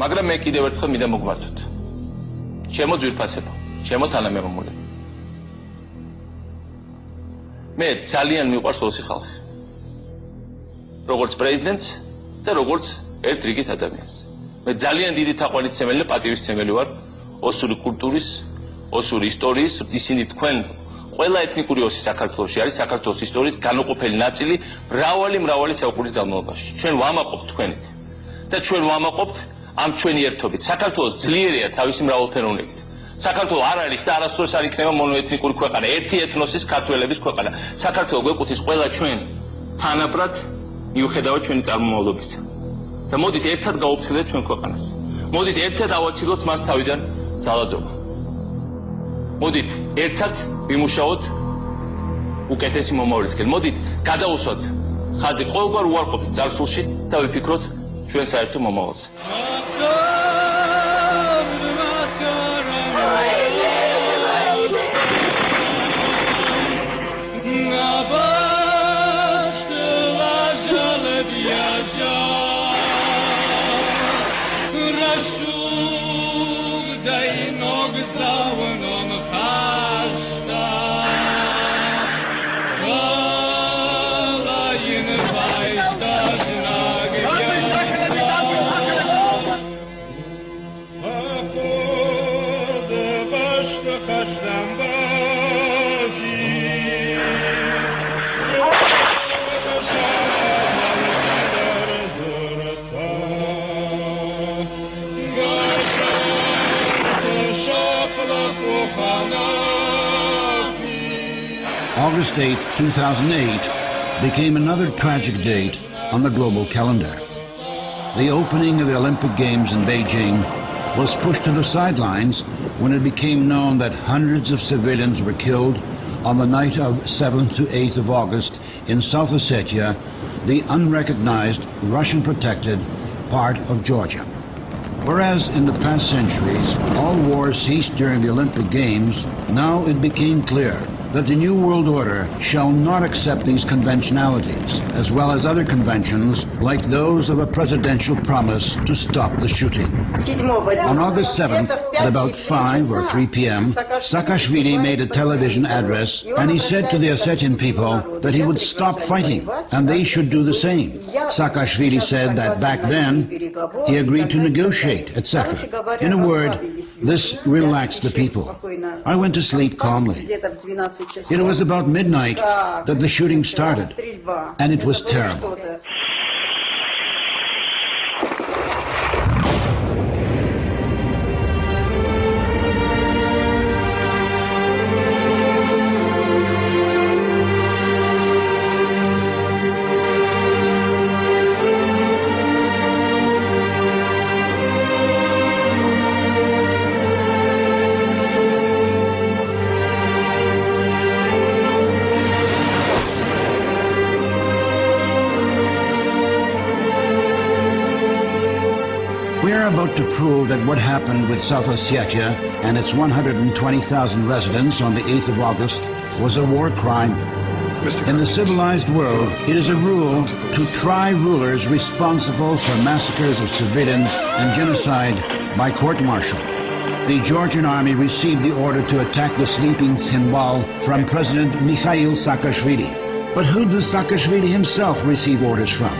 მაგრამ მე კიდევ ერთხელ მინდა მოგმართოთ. ჩემო ძვირფასებო, ჩემო თანამემამულე. მე ძალიან მიყვარს ოსი ხალხი. როგორც პრეზიდენტს და როგორც ერთ რიგით ადამიანს. მე ძალიან დიდი თაყვანისმცემელი და პატივისმცემელი ვარ ოსური კულტურის, ოსური ისტორიის, ისინი თქვენ ყველა ეთნიკური ოსი საქართველოში არის საქართველოს ისტორიის განუყოფელი ნაწილი მრავალი საუკუნის განმავლობაში. ჩვენ ვამაყობთ თქვენით და ჩვენ ვამაყობთ ამ ჩვენი ერთობით. საქართველოს ძლიერია თავისი მრავალფეროვნებით. საქართველოს არ არის და არასდროს არ იქნება მონოეთნიკური ქვეყანა, ერთი ეთნოსის ქართველების ქვეყანა. საქართველოს გვეკუთვნის ყველა ჩვენ თანაბრად მიუხედავად ჩვენი წარმომავლობისა. და მოდით ერთად გავუფრთხილდეთ ჩვენ ქვეყანას. მოდით ერთად ავაცილოთ მას თავიდან ძალადობა. მოდით ერთად ვიმუშაოთ უკეთესი მომავლისკენ. მოდით გადავუსვათ ხაზი ყოველგვარ უარყოფით წარსულში და ვიფიქროთ ჩვენ საერთო მომავალზე. August 8, 2008 became another tragic date on the global calendar. The opening of the Olympic Games in Beijing was pushed to the sidelines when it became known that hundreds of civilians were killed on the night of 7th to 8th of August in South Ossetia, the unrecognized Russian-protected part of Georgia. Whereas in the past centuries all wars ceased during the Olympic Games, now it became clear that the New World Order shall not accept these conventionalities, as well as other conventions like those of a presidential promise to stop the shooting. On August 7th, at about 5 or 3 p.m., Saakashvili made a television address and he said to the Ossetian people that he would stop fighting and they should do the same. Saakashvili said that back then he agreed to negotiate, etc. In a word, this relaxed the people. I went to sleep calmly. It was about midnight that the shooting started, and it was terrible. About to prove that what happened with South Ossetia and its 120,000 residents on the 8th of August was a war crime. In the civilized world, it is a rule to try rulers responsible for massacres of civilians and genocide by court-martial. The Georgian army received the order to attack the sleeping Tsinwal from President Mikhail Saakashvili. But who does Saakashvili himself receive orders from?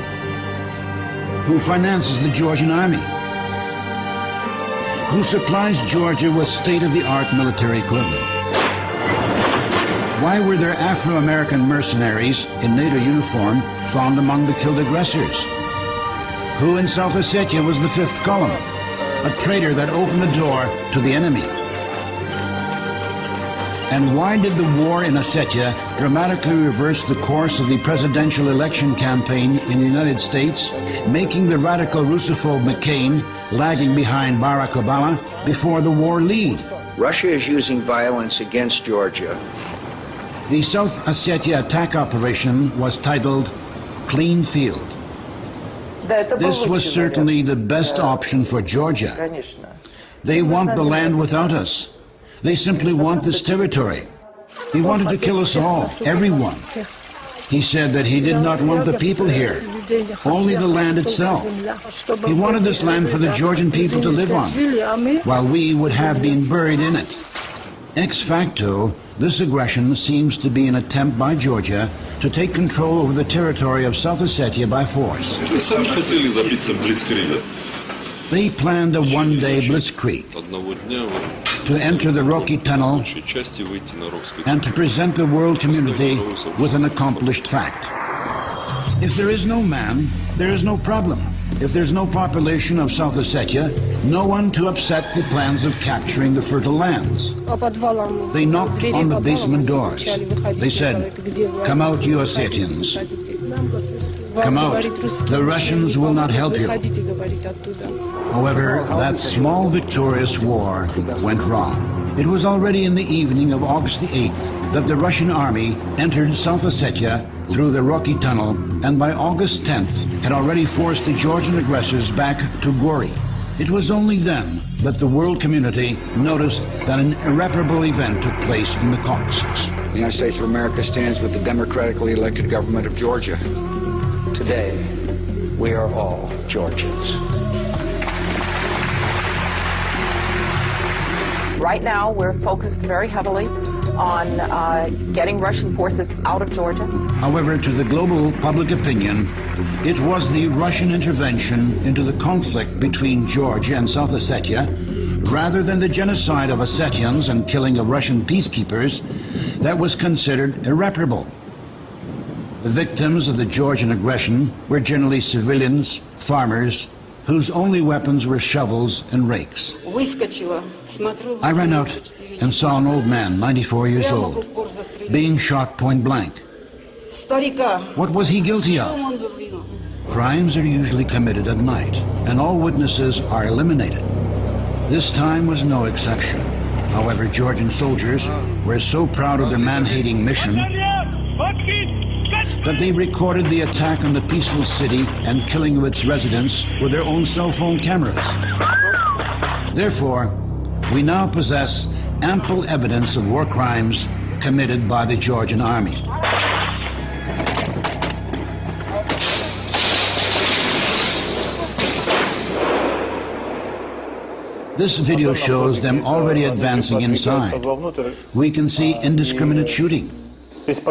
Who finances the Georgian army? Who supplies Georgia with state-of-the-art military equipment? Why were there Afro-American mercenaries in NATO uniform found among the killed aggressors? Who in South Ossetia was the fifth column? A traitor that opened the door to the enemy. And why did the war in Ossetia dramatically reverse the course of the presidential election campaign in the United States, making the radical Russophobe McCain lagging behind Barack Obama before the war lead? Russia is using violence against Georgia. The South Ossetia attack operation was titled Clean Field. This was certainly the best option for Georgia. They want the land without us. They simply want this territory. They wanted to kill us all, everyone. He said that he did not want the people here, only the land itself. He wanted this land for the Georgian people to live on, while we would have been buried in it. Ex facto, this aggression seems to be an attempt by Georgia to take control over the territory of South Ossetia by force. They planned a one-day blitzkrieg to enter the Rocky Tunnel and to present the world community with an accomplished fact. If there is no man, there is no problem. If there's no population of South Ossetia, no one to upset the plans of capturing the fertile lands. They knocked on the basement doors. They said, "Come out, you Ossetians. Come out. The Russians will not help you." However, that small victorious war went wrong. It was already in the evening of August the 8th that the Russian army entered South Ossetia through the Rocky Tunnel, and by August 10th had already forced the Georgian aggressors back to Gori. It was only then that the world community noticed that an irreparable event took place in the Caucasus. The United States of America stands with the democratically elected government of Georgia. Today, we are all Georgians. Right now, we're focused very heavily on getting Russian forces out of Georgia. However, to the global public opinion, it was the Russian intervention into the conflict between Georgia and South Ossetia, rather than the genocide of Ossetians and killing of Russian peacekeepers, that was considered irreparable. The victims of the Georgian aggression were generally civilians, farmers, whose only weapons were shovels and rakes. I ran out and saw an old man, 94 years old, being shot point blank. What was he guilty of? Crimes are usually committed at night, and all witnesses are eliminated. This time was no exception. However, Georgian soldiers were so proud of their man-hating mission that they recorded the attack on the peaceful city and killing of its residents with their own cell phone cameras. Therefore, we now possess ample evidence of war crimes committed by the Georgian army. This video shows them already advancing inside. We can see indiscriminate shooting. Please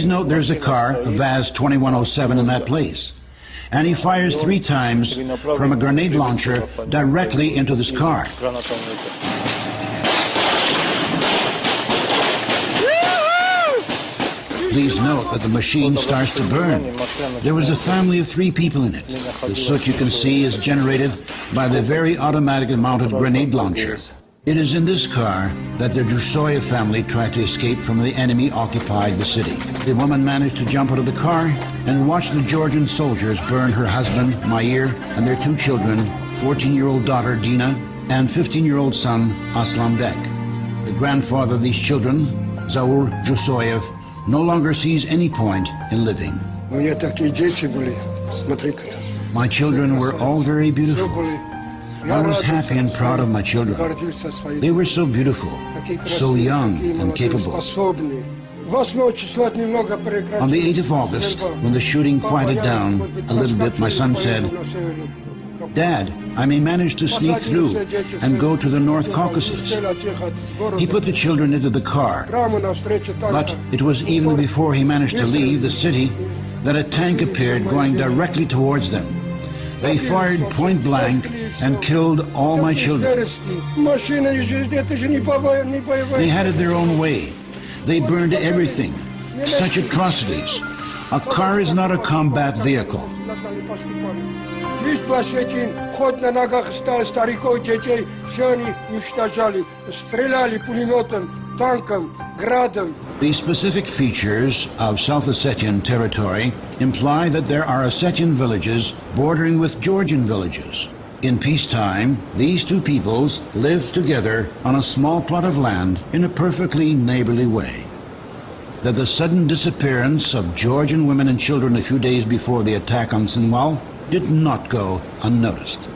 note there's a car, a Vaz 2107, in that place. And he fires 3 times from a grenade launcher directly into this car. Please note that the machine starts to burn. There was a family of 3 people in it. The soot you can see is generated by the very automatically mounted grenade launcher. It is in this car that the Jusoyev family tried to escape from the enemy occupied the city. The woman managed to jump out of the car and watch the Georgian soldiers burn her husband, Mair, and their 2 children, 14-year-old daughter, Dina, and 15-year-old son, Aslanbek. The grandfather of these children, Zaur Jusoyev, no longer sees any point in living. My children were all very beautiful. I was happy and proud of my children. They were so beautiful, so young and capable. On the 8th of August, when the shooting quieted down a little bit, my son said, "Dad, I may manage to sneak through and go to the North Caucasus." He put the children into the car, but it was even before he managed to leave the city that a tank appeared going directly towards them. They fired point blank and killed all my children. They had it their own way. They burned everything. Such atrocities. A car is not a combat vehicle. The specific features of South Ossetian territory imply that there are Ossetian villages bordering with Georgian villages. In peacetime, these 2 peoples live together on a small plot of land in a perfectly neighborly way. That the sudden disappearance of Georgian women and children a few days before the attack on Sinwal did not go unnoticed.